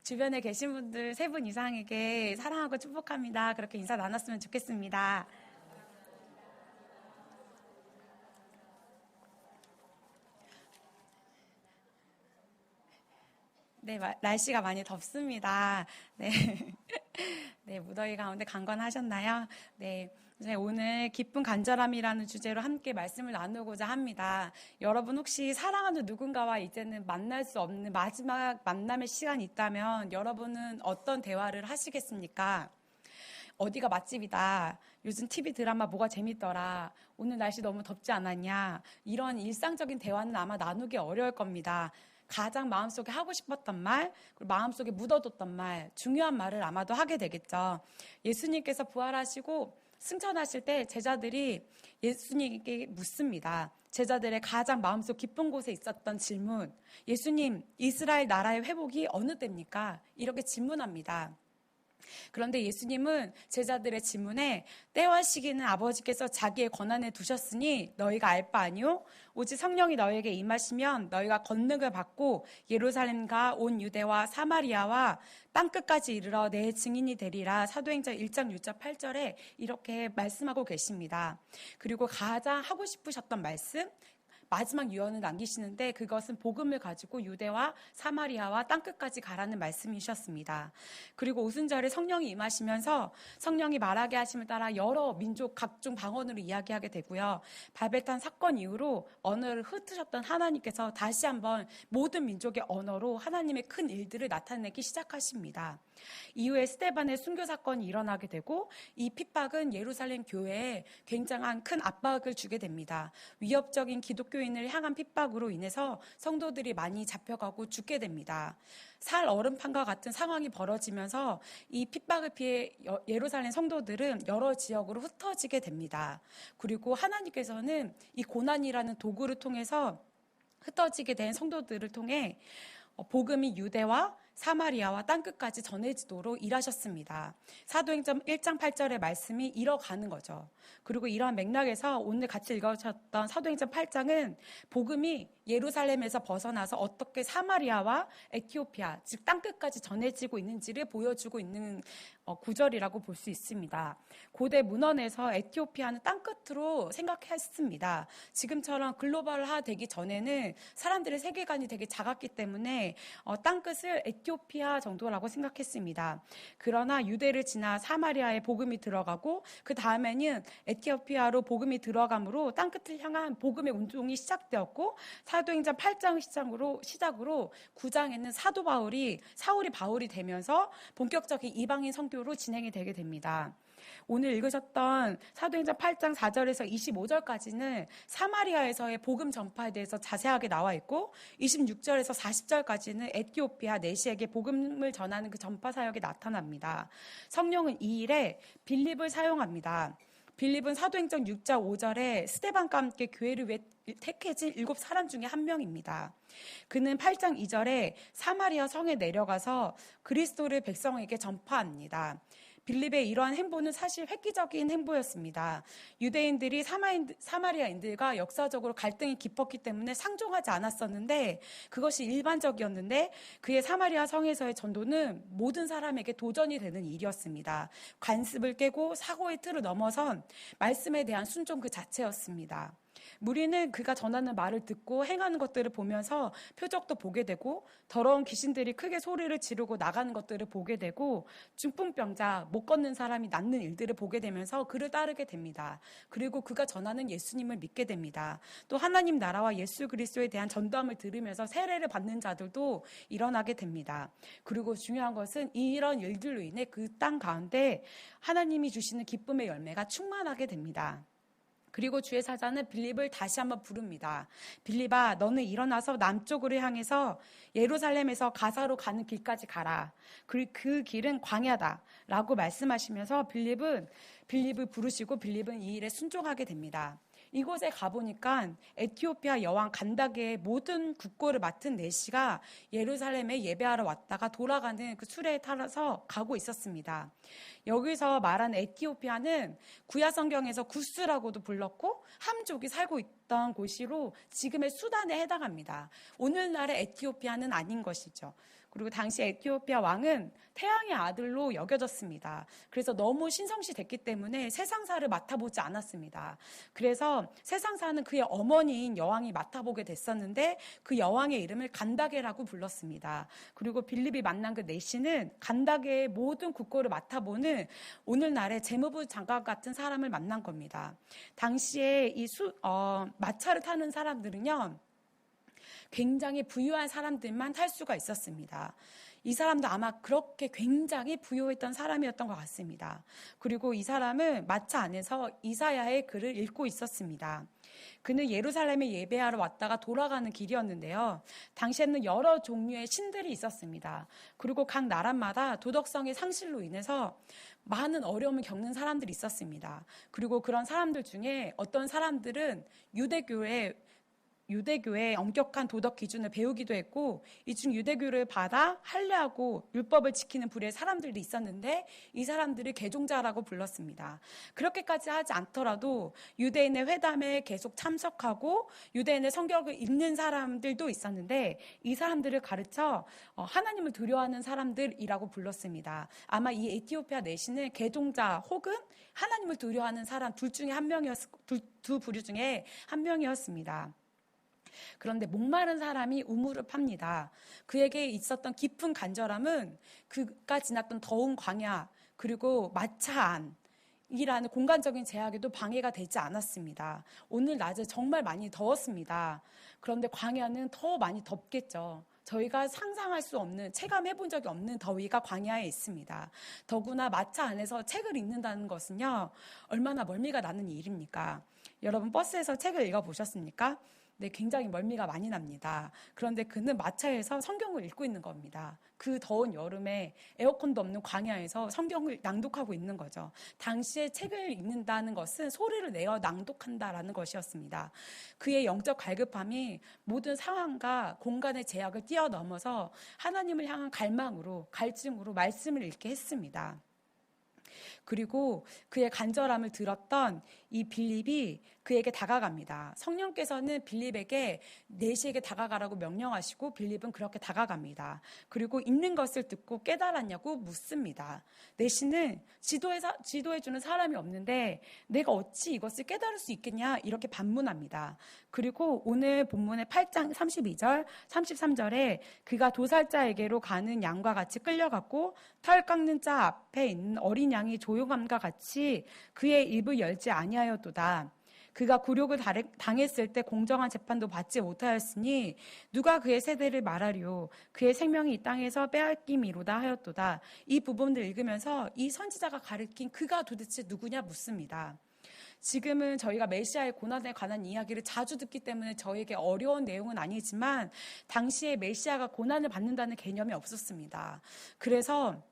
주변에 계신 분들 3분 이상에게 사랑하고 축복합니다. 그렇게 인사 나눴으면 좋겠습니다. 네, 날씨가 많이 덥습니다. 네. 네, 무더위 가운데 강건하셨나요? 네. 오늘 기쁜 간절함이라는 주제로 함께 말씀을 나누고자 합니다. 여러분 혹시 사랑하는 누군가와 이제는 만날 수 없는 마지막 만남의 시간이 있다면 여러분은 어떤 대화를 하시겠습니까? 어디가 맛집이다. 요즘 TV 드라마 뭐가 재밌더라. 오늘 날씨 너무 덥지 않았냐. 이런 일상적인 대화는 아마 나누기 어려울 겁니다. 가장 마음속에 하고 싶었던 말, 그리고 마음속에 묻어뒀던 말, 중요한 말을 아마도 하게 되겠죠. 예수님께서 부활하시고 승천하실 때 제자들이 예수님께 묻습니다. 제자들의 가장 마음속 깊은 곳에 있었던 질문, 예수님, 이스라엘 나라의 회복이 어느 때입니까? 이렇게 질문합니다. 그런데 예수님은 제자들의 질문에 때와 시기는 아버지께서 자기의 권한에 두셨으니 너희가 알 바 아니오? 오직 성령이 너희에게 임하시면 너희가 권능을 받고 예루살렘과 온 유대와 사마리아와 땅끝까지 이르러 내 증인이 되리라. 사도행전 1장 6절 8절에 이렇게 말씀하고 계십니다. 그리고 가장 하고 싶으셨던 말씀, 마지막 유언을 남기시는데 그것은 복음을 가지고 유대와 사마리아와 땅끝까지 가라는 말씀이셨습니다. 그리고 오순절에 성령이 임하시면서 성령이 말하게 하심을 따라 여러 민족 각종 방언으로 이야기하게 되고요. 바벨탑 사건 이후로 언어를 흩으셨던 하나님께서 다시 한번 모든 민족의 언어로 하나님의 큰 일들을 나타내기 시작하십니다. 이후에 스데반의 순교 사건이 일어나게 되고 이 핍박은 예루살렘 교회에 굉장한 큰 압박을 주게 됩니다. 위협적인 기독교인을 향한 핍박으로 인해서 성도들이 많이 잡혀가고 죽게 됩니다. 살 얼음판과 같은 상황이 벌어지면서 이 핍박을 피해 예루살렘 성도들은 여러 지역으로 흩어지게 됩니다. 그리고 하나님께서는 이 고난이라는 도구를 통해서 흩어지게 된 성도들을 통해 복음이 유대와 사마리아와 땅끝까지 전해지도록 일하셨습니다. 사도행전 1장 8절의 말씀이 이뤄가는 거죠. 그리고 이러한 맥락에서 오늘 같이 읽으셨던 사도행전 8장은 복음이 예루살렘에서 벗어나서 어떻게 사마리아와 에티오피아, 즉 땅끝까지 전해지고 있는지를 보여주고 있는 구절이라고 볼 수 있습니다. 고대 문헌에서 에티오피아는 땅끝으로 생각했습니다. 지금처럼 글로벌화 되기 전에는 사람들의 세계관이 되게 작았기 때문에 땅끝을 에티오피아 정도라고 생각했습니다. 그러나 유대를 지나 사마리아에 복음이 들어가고 그 다음에는 에티오피아로 복음이 들어가므로 땅끝을 향한 복음의 운동이 시작되었고 사도행전 8장 시작으로 9장에는 사울이 바울이 되면서 본격적인 이방인 선교로 진행이 되게 됩니다. 오늘 읽으셨던 사도행전 8장 4절에서 25절까지는 사마리아에서의 복음 전파에 대해서 자세하게 나와 있고 26절에서 40절까지는 에티오피아 내시에게 복음을 전하는 그 전파 사역이 나타납니다. 성령은 이 일에 빌립을 사용합니다. 빌립은 사도행전 6장 5절에 스데반과 함께 교회를 택해진 7사람 중에 한 명입니다. 그는 8장 2절에 사마리아 성에 내려가서 그리스도를 백성에게 전파합니다. 빌립의 이러한 행보는 사실 획기적인 행보였습니다. 유대인들이 사마리아인들과 역사적으로 갈등이 깊었기 때문에 상종하지 않았었는데 그것이 일반적이었는데 그의 사마리아 성에서의 전도는 모든 사람에게 도전이 되는 일이었습니다. 관습을 깨고 사고의 틀을 넘어선 말씀에 대한 순종 그 자체였습니다. 무리는 그가 전하는 말을 듣고 행하는 것들을 보면서 표적도 보게 되고 더러운 귀신들이 크게 소리를 지르고 나가는 것들을 보게 되고 중풍병자, 못 걷는 사람이 낫는 일들을 보게 되면서 그를 따르게 됩니다. 그리고 그가 전하는 예수님을 믿게 됩니다. 또 하나님 나라와 예수 그리스도에 대한 전도함을 들으면서 세례를 받는 자들도 일어나게 됩니다. 그리고 중요한 것은 이런 일들로 인해 그 땅 가운데 하나님이 주시는 기쁨의 열매가 충만하게 됩니다. 그리고 주의 사자는 빌립을 다시 한번 부릅니다. 빌립아, 너는 일어나서 남쪽으로 향해서 예루살렘에서 가사로 가는 길까지 가라. 그 길은 광야다 라고 말씀하시면서 빌립을 부르시고 빌립은 이 일에 순종하게 됩니다. 이곳에 가보니까 에티오피아 여왕 간다게의 모든 국고를 맡은 내시가 예루살렘에 예배하러 왔다가 돌아가는 그 수레에 타서 가고 있었습니다. 여기서 말하는 에티오피아는 구약 성경에서 구스라고도 불렀고 함족이 살고 있던 곳이로 지금의 수단에 해당합니다. 오늘날의 에티오피아는 아닌 것이죠. 그리고 당시 에티오피아 왕은 태양의 아들로 여겨졌습니다. 그래서 너무 신성시 됐기 때문에 세상사를 맡아보지 않았습니다. 그래서 세상사는 그의 어머니인 여왕이 맡아보게 됐었는데 그 여왕의 이름을 간다게라고 불렀습니다. 그리고 빌립이 만난 그 내시는 간다게의 모든 국고를 맡아보는 오늘날의 재무부 장관 같은 사람을 만난 겁니다. 당시에 마차를 타는 사람들은요, 굉장히 부유한 사람들만 탈 수가 있었습니다. 이 사람도 아마 그렇게 굉장히 부유했던 사람이었던 것 같습니다. 그리고 이 사람은 마차 안에서 이사야의 글을 읽고 있었습니다. 그는 예루살렘에 예배하러 왔다가 돌아가는 길이었는데요. 당시에는 여러 종류의 신들이 있었습니다. 그리고 각 나라마다 도덕성의 상실로 인해서 많은 어려움을 겪는 사람들이 있었습니다. 그리고 그런 사람들 중에 어떤 사람들은 유대교의 엄격한 도덕 기준을 배우기도 했고, 이 중 유대교를 받아 할례하고 율법을 지키는 부류의 사람들도 있었는데 이 사람들을 개종자라고 불렀습니다. 그렇게까지 하지 않더라도 유대인의 회담에 계속 참석하고 유대인의 성경을 읽는 사람들도 있었는데 이 사람들을 가르쳐 하나님을 두려워하는 사람들이라고 불렀습니다. 아마 이 에티오피아 내시는 개종자 혹은 하나님을 두려워하는 사람 두 부류 중에 한 명이었습니다. 그런데 목마른 사람이 우물을 팝니다. 그에게 있었던 깊은 간절함은 그가 지났던 더운 광야 그리고 마차 안이라는 공간적인 제약에도 방해가 되지 않았습니다. 오늘 낮에 정말 많이 더웠습니다. 그런데 광야는 더 많이 덥겠죠. 저희가 상상할 수 없는, 체감해 본 적이 없는 더위가 광야에 있습니다. 더구나 마차 안에서 책을 읽는다는 것은요, 얼마나 멀미가 나는 일입니까? 여러분 버스에서 책을 읽어보셨습니까? 네, 굉장히 멀미가 많이 납니다. 그런데 그는 마차에서 성경을 읽고 있는 겁니다. 그 더운 여름에 에어컨도 없는 광야에서 성경을 낭독하고 있는 거죠. 당시에 책을 읽는다는 것은 소리를 내어 낭독한다라는 것이었습니다. 그의 영적 갈급함이 모든 상황과 공간의 제약을 뛰어넘어서 하나님을 향한 갈증으로 말씀을 읽게 했습니다. 그리고 그의 간절함을 들었던 이 빌립이 그에게 다가갑니다. 성령께서는 빌립에게 내시에게 다가가라고 명령하시고 빌립은 그렇게 다가갑니다. 그리고 읽는 것을 듣고 깨달았냐고 묻습니다. 내시는 지도해주는 사람이 없는데 내가 어찌 이것을 깨달을 수 있겠냐 이렇게 반문합니다. 그리고 오늘 본문의 8장 32절, 33절에 그가 도살자에게로 가는 양과 같이 끌려갔고 털 깎는 자 앞에 있는 어린 양이 조용함과 같이 그의 입을 열지 아니하였도다. 그가 굴욕을 당했을 때 공정한 재판도 받지 못하였으니 누가 그의 세대를 말하리요. 그의 생명이 이 땅에서 빼앗김이로다 하였도다. 이 부분을 읽으면서 이 선지자가 가르친 그가 도대체 누구냐 묻습니다. 지금은 저희가 메시아의 고난에 관한 이야기를 자주 듣기 때문에 저에게 어려운 내용은 아니지만 당시에 메시아가 고난을 받는다는 개념이 없었습니다. 그래서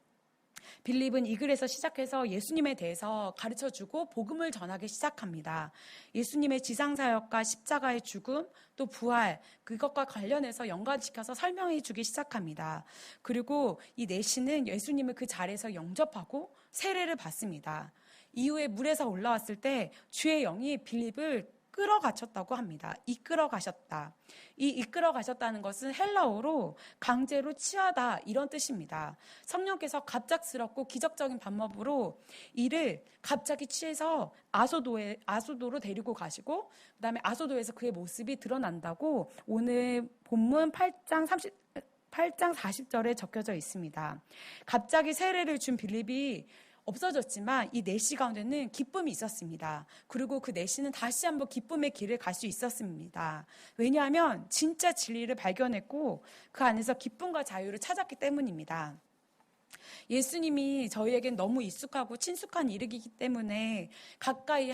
빌립은 이 글에서 시작해서 예수님에 대해서 가르쳐주고 복음을 전하기 시작합니다. 예수님의 지상사역과 십자가의 죽음, 또 부활, 그것과 관련해서 연관시켜서 설명해 주기 시작합니다. 그리고 이 내시는 예수님을 그 자리에서 영접하고 세례를 받습니다. 이후에 물에서 올라왔을 때 주의 영이 빌립을 끌어가셨다고 합니다. 이끌어 가셨다. 이 이끌어 가셨다는 것은 헬라어로 강제로 취하다 이런 뜻입니다. 성령께서 갑작스럽고 기적적인 방법으로 이를 갑자기 취해서 아소도로 데리고 가시고 그다음에 아소도에서 그의 모습이 드러난다고 오늘 본문 8장 40절에 적혀져 있습니다. 갑자기 세례를 준 빌립이 없어졌지만 이 내시 가운데는 기쁨이 있었습니다. 그리고 그 내시는 다시 한번 기쁨의 길을 갈 수 있었습니다. 왜냐하면 진짜 진리를 발견했고 그 안에서 기쁨과 자유를 찾았기 때문입니다. 예수님이 저희에겐 너무 익숙하고 친숙한 이름이기 때문에 가까이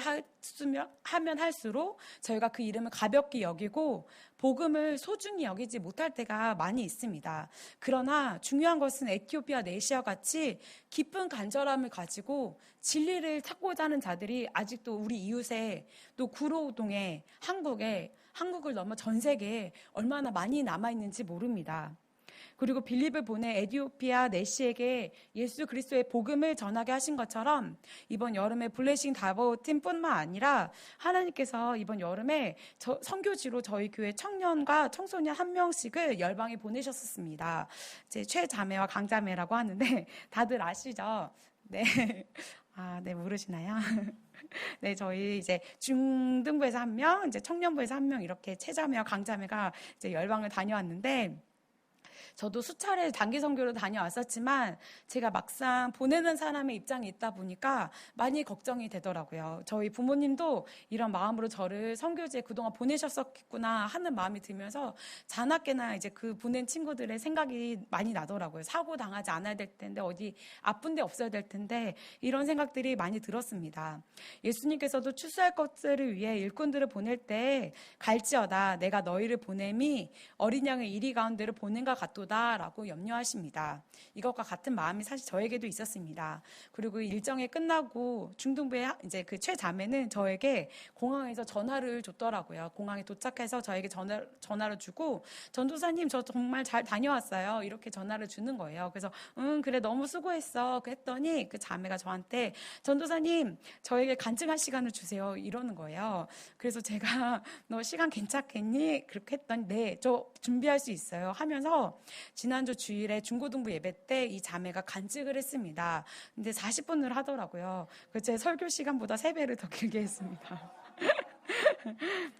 하면 할수록 저희가 그 이름을 가볍게 여기고 복음을 소중히 여기지 못할 때가 많이 있습니다. 그러나 중요한 것은 에티오피아 내시와 같이 깊은 간절함을 가지고 진리를 찾고자 하는 자들이 아직도 우리 이웃에 또 구로동에 한국을 넘어 전 세계에 얼마나 많이 남아있는지 모릅니다. 그리고 빌립을 보내 에티오피아 내시에게 예수 그리스도의 복음을 전하게 하신 것처럼 이번 여름에 블레싱 다보 팀뿐만 아니라 하나님께서 이번 여름에 선교지로 저희 교회 청년과 청소년 한 명씩을 열방에 보내셨었습니다. 제 최자매와 강자매라고 하는데 다들 아시죠? 네. 아, 네, 모르시나요? 네, 저희 이제 중등부에서 한 명, 이제 청년부에서 한 명 이렇게 최자매와 강자매가 이제 열방을 다녀왔는데 저도 수차례 단기 선교로 다녀왔었지만 제가 막상 보내는 사람의 입장에 있다 보니까 많이 걱정이 되더라고요. 저희 부모님도 이런 마음으로 저를 선교지에 그동안 보내셨었구나 하는 마음이 들면서 자나깨나 이제 그 보낸 친구들의 생각이 많이 나더라고요. 사고 당하지 않아야 될 텐데 어디 아픈 데 없어야 될 텐데 이런 생각들이 많이 들었습니다. 예수님께서도 추수할 것들을 위해 일꾼들을 보낼 때 갈지어다 내가 너희를 보냄이 어린 양의 이리 가운데를 보낸가 같도다라고 염려하십니다. 이것과 같은 마음이 사실 저에게도 있었습니다. 그리고 일정이 끝나고 중등부의 이제 그 최자매는 저에게 공항에서 전화를 줬더라고요. 공항에 도착해서 저에게 전화를 주고 전도사님 저 정말 잘 다녀왔어요. 이렇게 전화를 주는 거예요. 그래서 그래 너무 수고했어. 했더니 그 자매가 저한테 전도사님 저에게 간증할 시간을 주세요. 이러는 거예요. 그래서 제가 너 시간 괜찮겠니? 그렇게 했더니 네, 저 준비할 수 있어요. 하면서 지난주 주일에 중고등부 예배 때 이 자매가 간증을 했습니다. 근데 40분을 하더라고요. 제 설교 시간보다 3배를 더 길게 했습니다.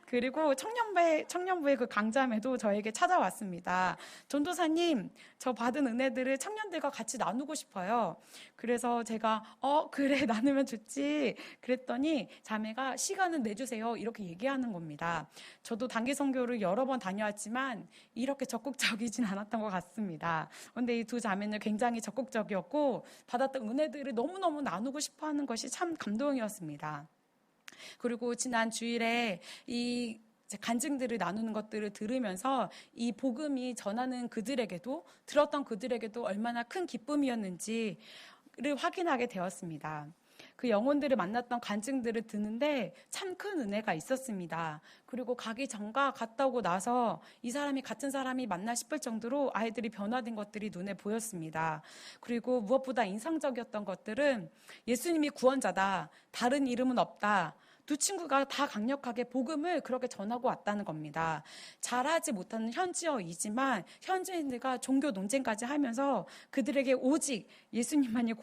그리고 청년부의 그 강자매도 저에게 찾아왔습니다. 전도사님, 저 받은 은혜들을 청년들과 같이 나누고 싶어요. 그래서 제가 그래 나누면 좋지. 그랬더니 자매가 시간은 내주세요. 이렇게 얘기하는 겁니다. 저도 단기 선교를 여러 번 다녀왔지만 이렇게 적극적이진 않았던 것 같습니다. 그런데 이 두 자매는 굉장히 적극적이었고 받았던 은혜들을 너무너무 나누고 싶어하는 것이 참 감동이었습니다. 그리고 지난 주일에 이 간증들을 나누는 것들을 들으면서 이 복음이 전하는 그들에게도 들었던 그들에게도 얼마나 큰 기쁨이었는지를 확인하게 되었습니다. 그 영혼들을 만났던 간증들을 듣는데 참 큰 은혜가 있었습니다. 그리고 가기 전과 갔다 오고 나서 이 사람이 같은 사람이 맞나 싶을 정도로 아이들이 변화된 것들이 눈에 보였습니다. 그리고 무엇보다 인상적이었던 것들은 예수님이 구원자다. 다른 이름은 없다. 두 친구가 다 강력하게 복음을 그렇게 전하고 왔다는 겁니다. 잘하지 못하는 현지어이지만 현지인들과 종교 논쟁까지 하면서 그들에게 오직 예수님만이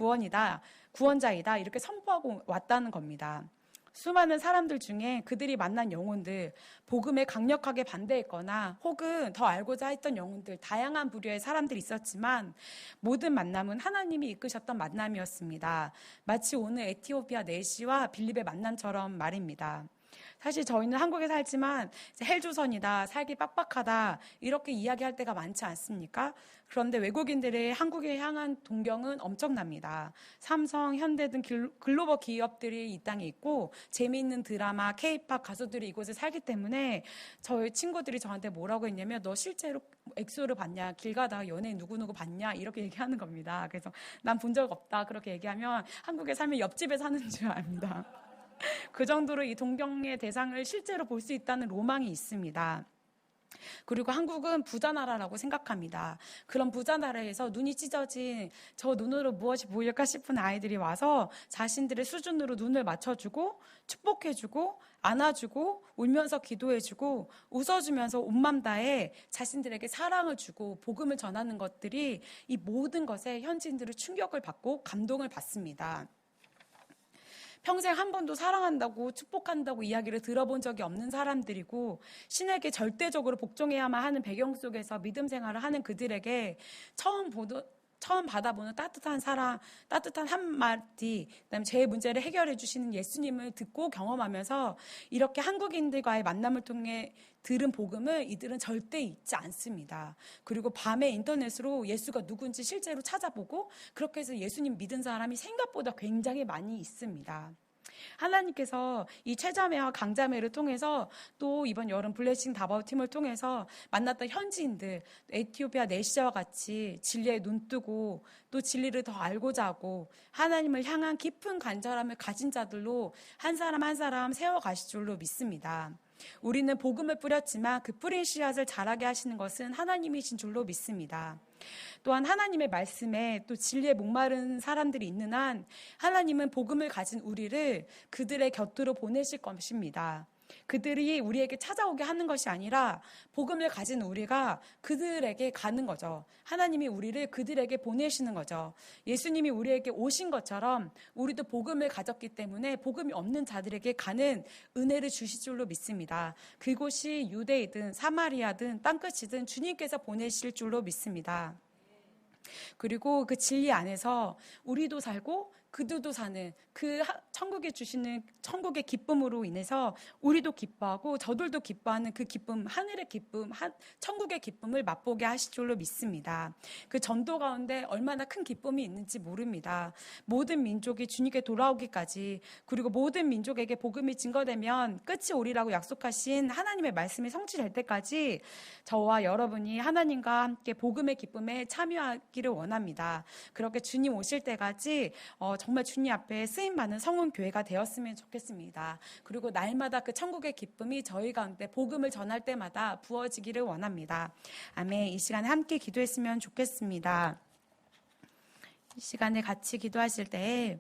구원자이다 이렇게 선포하고 왔다는 겁니다. 수많은 사람들 중에 그들이 만난 영혼들, 복음에 강력하게 반대했거나 혹은 더 알고자 했던 영혼들, 다양한 부류의 사람들이 있었지만 모든 만남은 하나님이 이끄셨던 만남이었습니다. 마치 오늘 에티오피아 내시와 빌립의 만남처럼 말입니다. 사실 저희는 한국에 살지만 헬조선이다, 살기 빡빡하다 이렇게 이야기할 때가 많지 않습니까? 그런데 외국인들의 한국에 향한 동경은 엄청납니다. 삼성, 현대 등 글로벌 기업들이 이 땅에 있고 재미있는 드라마, K-팝 가수들이 이곳에 살기 때문에 저희 친구들이 저한테 뭐라고 했냐면 너 실제로 엑소를 봤냐? 길 가다가 연예인 누구누구 봤냐? 이렇게 얘기하는 겁니다. 그래서 난 본 적 없다 그렇게 얘기하면 한국에 살면 옆집에 사는 줄 압니다. 그 정도로 이 동경의 대상을 실제로 볼 수 있다는 로망이 있습니다. 그리고 한국은 부자 나라라고 생각합니다. 그런 부자 나라에서 눈이 찢어진 저 눈으로 무엇이 보일까 싶은 아이들이 와서 자신들의 수준으로 눈을 맞춰주고 축복해주고 안아주고 울면서 기도해주고 웃어주면서 온 맘 다해 자신들에게 사랑을 주고 복음을 전하는 것들이 이 모든 것에 현지인들의 충격을 받고 감동을 받습니다. 평생 한 번도 사랑한다고 축복한다고 이야기를 들어본 적이 없는 사람들이고 신에게 절대적으로 복종해야만 하는 배경 속에서 믿음 생활을 하는 그들에게 처음 받아보는 따뜻한 사랑, 따뜻한 한마디, 그다음에 제 문제를 해결해 주시는 예수님을 듣고 경험하면서 이렇게 한국인들과의 만남을 통해 들은 복음을 이들은 절대 잊지 않습니다. 그리고 밤에 인터넷으로 예수가 누군지 실제로 찾아보고 그렇게 해서 예수님 믿은 사람이 생각보다 굉장히 많이 있습니다. 하나님께서 이 최자매와 강자매를 통해서 또 이번 여름 블레싱 다바오 팀을 통해서 만났던 현지인들, 에티오피아 내시와 같이 진리에 눈뜨고 또 진리를 더 알고자 하고 하나님을 향한 깊은 간절함을 가진 자들로 한 사람 한 사람 세워가실 줄로 믿습니다. 우리는 복음을 뿌렸지만 그 뿌린 씨앗을 자라게 하시는 것은 하나님이신 줄로 믿습니다. 또한 하나님의 말씀에 또 진리에 목마른 사람들이 있는 한 하나님은 복음을 가진 우리를 그들의 곁으로 보내실 것입니다. 그들이 우리에게 찾아오게 하는 것이 아니라 복음을 가진 우리가 그들에게 가는 거죠. 하나님이 우리를 그들에게 보내시는 거죠. 예수님이 우리에게 오신 것처럼 우리도 복음을 가졌기 때문에 복음이 없는 자들에게 가는 은혜를 주실 줄로 믿습니다. 그곳이 유대이든 사마리아든 땅끝이든 주님께서 보내실 줄로 믿습니다. 그리고 그 진리 안에서 우리도 살고 그들도 사는 그 천국에 주시는 천국의 기쁨으로 인해서 우리도 기뻐하고 저들도 기뻐하는 그 기쁨, 하늘의 기쁨, 천국의 기쁨을 맛보게 하실 줄로 믿습니다. 그 전도 가운데 얼마나 큰 기쁨이 있는지 모릅니다. 모든 민족이 주님께 돌아오기까지, 그리고 모든 민족에게 복음이 증거되면 끝이 오리라고 약속하신 하나님의 말씀이 성취될 때까지 저와 여러분이 하나님과 함께 복음의 기쁨에 참여하기를 원합니다. 그렇게 주님 오실 때까지 정말 주님 앞에 쓰임받는 성은교회가 되었으면 좋겠습니다. 그리고 날마다 그 천국의 기쁨이 저희 가운데 복음을 전할 때마다 부어지기를 원합니다. 아멘. 이 시간에 함께 기도했으면 좋겠습니다. 이 시간에 같이 기도하실 때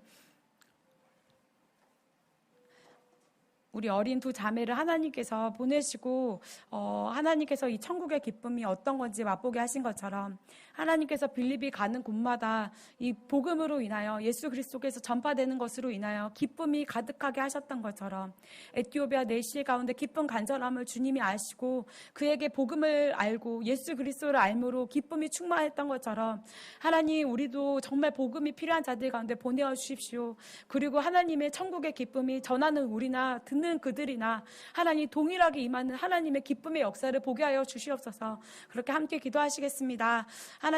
우리 어린 두 자매를 하나님께서 보내시고 하나님께서 이 천국의 기쁨이 어떤 건지 맛보게 하신 것처럼 하나님께서 빌립이 가는 곳마다 이 복음으로 인하여 예수 그리스도께서 전파되는 것으로 인하여 기쁨이 가득하게 하셨던 것처럼 에티오피아 내시 가운데 기쁜 간절함을 주님이 아시고 그에게 복음을 알고 예수 그리스도를 알므로 기쁨이 충만했던 것처럼 하나님, 우리도 정말 복음이 필요한 자들 가운데 보내어 주십시오. 그리고 하나님의 천국의 기쁨이 전하는 우리나 듣는 그들이나 하나님 동일하게 임하는 하나님의 기쁨의 역사를 보게 하여 주시옵소서. 그렇게 함께 기도하시겠습니다. 하나님,